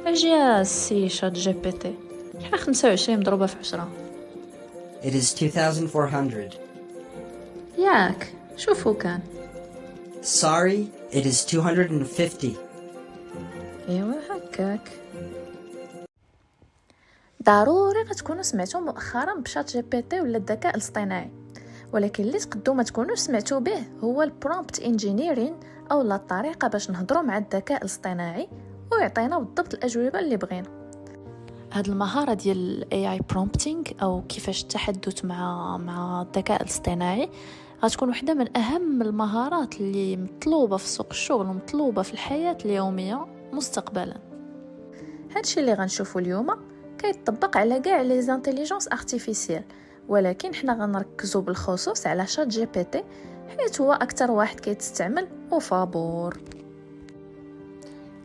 اجي يا سي شات جي بي تي، شحال 25 مضروبة في 10؟ It is 2,400. ياك شوفو كان. Sorry, it is 250. ايوا هكاك. ضروري غتكونوا سمعتوا مؤخرا بشات جي بي تي ولا الذكاء الاصطناعي، ولكن اللي تقدروا ما تكونوش سمعتوا به هو البرومبت انجينيرين، او لا الطريقه باش نهضروا مع الذكاء الاصطناعي ويعطينا بالضبط الاجوبه اللي بغينا. هاد المهاره ديال الاي اي برومبتينغ او كيفاش التحدث مع الذكاء الاصطناعي غتكون واحده من اهم المهارات اللي مطلوبه في سوق الشغل ومطلوبه في الحياه اليوميه مستقبلا. هادشي اللي غنشوفو اليوم كيطبق على كاع لي زانتيليجونس ارتيفيسيال، ولكن حنا غنركزوا بالخصوص على شات جي بي تي حيت هو اكثر واحد كيتستعمل وفابور.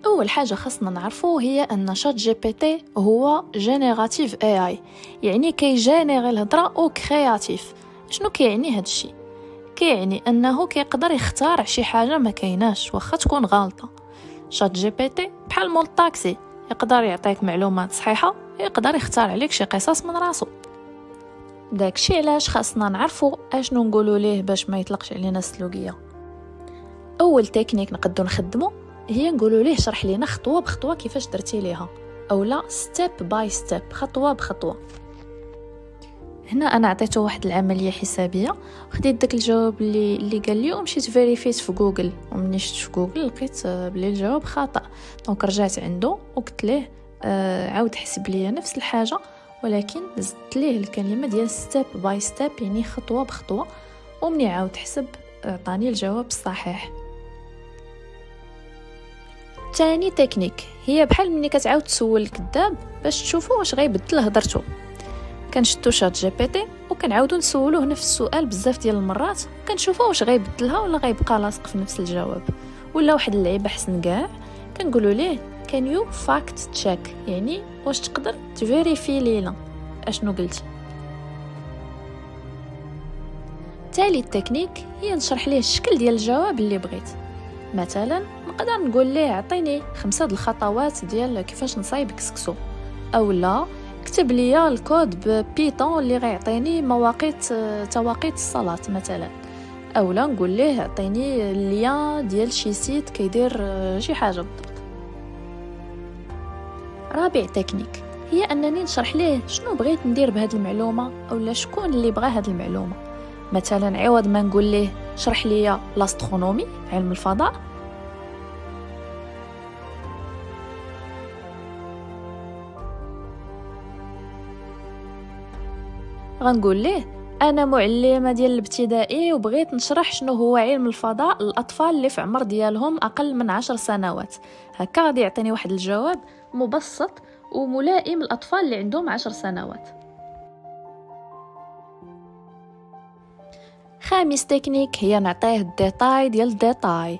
اول حاجه خاصنا نعرفو هي ان شات جي بي تي هو جينيراتيف اي اي، يعني كيجينيري الهضره او كرياتيف. شنو كيعني هادشي؟ كيعني انه كيقدر يختار شي حاجه ما كايناش واخا تكون غلطه. شات جي بي تي بحال مول الطاكسي، يقدر يعطيك معلومات صحيحه، يقدر يختار عليك شي قصص من راسو. داكشي علاش خاصنا نعرفو اشنو نقولوا ليه باش ما يطلقش علينا السلوكيه. اول تكنيك نقدو نخدمو هي نقولوا ليه شرح لينا خطوه بخطوه كيفاش درتي ليها، اولا ستيب باي ستيب، خطوه بخطوه. هنا انا عطيته واحد العمليه حسابيه، خديت داك الجواب اللي قال لي ومشيت فيريفيت في جوجل، ومني شفت في جوجل لقيت بلي الجواب خطا. دونك رجعت عنده وقلت ليه عاود حسب لي نفس الحاجه، ولكن زدت ليه الكلمه ديال ستيب باي ستيب، يعني خطوه بخطوه، ومني عاود حسب عطاني الجواب الصحيح. تاني تكنيك هي بحال مني كتعاود تسول الكذاب باش تشوفوا واش غيبدل هضرته. كنشدو شات جي بي تي وكنعاودو نسولوه نفس السؤال بزاف ديال المرات، كنشوفوا واش غيبدلها ولا غيبقى لاصق في نفس الجواب. ولا واحد اللعيبه حسن كاع، كنقولوا ليه كان يو فاكت تشيك، يعني واش تقدر تفيريفي لينا اشنو قلتي. تالي التكنيك هي نشرح ليه الشكل ديال الجواب اللي بغيت. مثلا نقدر نقول ليه عطيني 5 الخطوات ديال كيفاش نصايب كسكسو، او لا كتب لي الكود ببيتون اللي غيعطيني تواقيت الصلاه مثلا، او لا نقول ليه عطيني اللين ديال شي سيت كيدير شي حاجه بالضبط. رابع تكنيك هي انني نشرح ليه شنو بغيت ندير بهاد المعلومه، اولا شكون اللي بغى هاد المعلومه. مثلا عوض ما نقول ليه شرح لي لاسترونومي علم الفضاء، غنقول ليه انا معلمه ديال الابتدائي وبغيت نشرح شنو هو علم الفضاء للاطفال اللي في عمر ديالهم اقل من 10 سنوات. هكا غادي يعطيني واحد الجواب مبسط وملائم للاطفال اللي عندهم 10 سنوات. خامس تكنيك هي نعطيه الديتاي ديال الديتاي.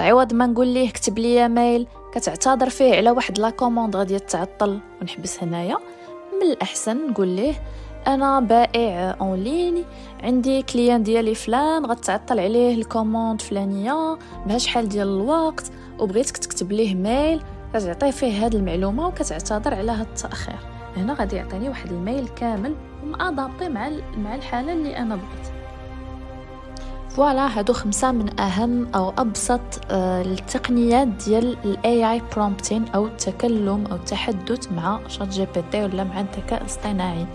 عوض ما نقول ليه كتب لي ميل كتعتذر فيه على واحد لا كوموند غادي تعطل ونحبس هنايا، من الاحسن نقول ليه انا بائع اون لين، عندي كليان ديالي فلان غتعطل عليه الكوموند فلانيه بها شحال ديال الوقت، وبغيتك تكتب ليه ميل كتعطيه فيه هاد المعلومه وكتعتذر على هاد التاخير. هنا غادي يعطيني واحد الميل كامل ومادابطي مع الحاله اللي انا بغيت. فوالا هادو 5 من اهم او ابسط التقنيات ديال الاي اي برومبتين او التكلم او التحدث مع شات جي بي تي ولا مع الذكاء الاصطناعي.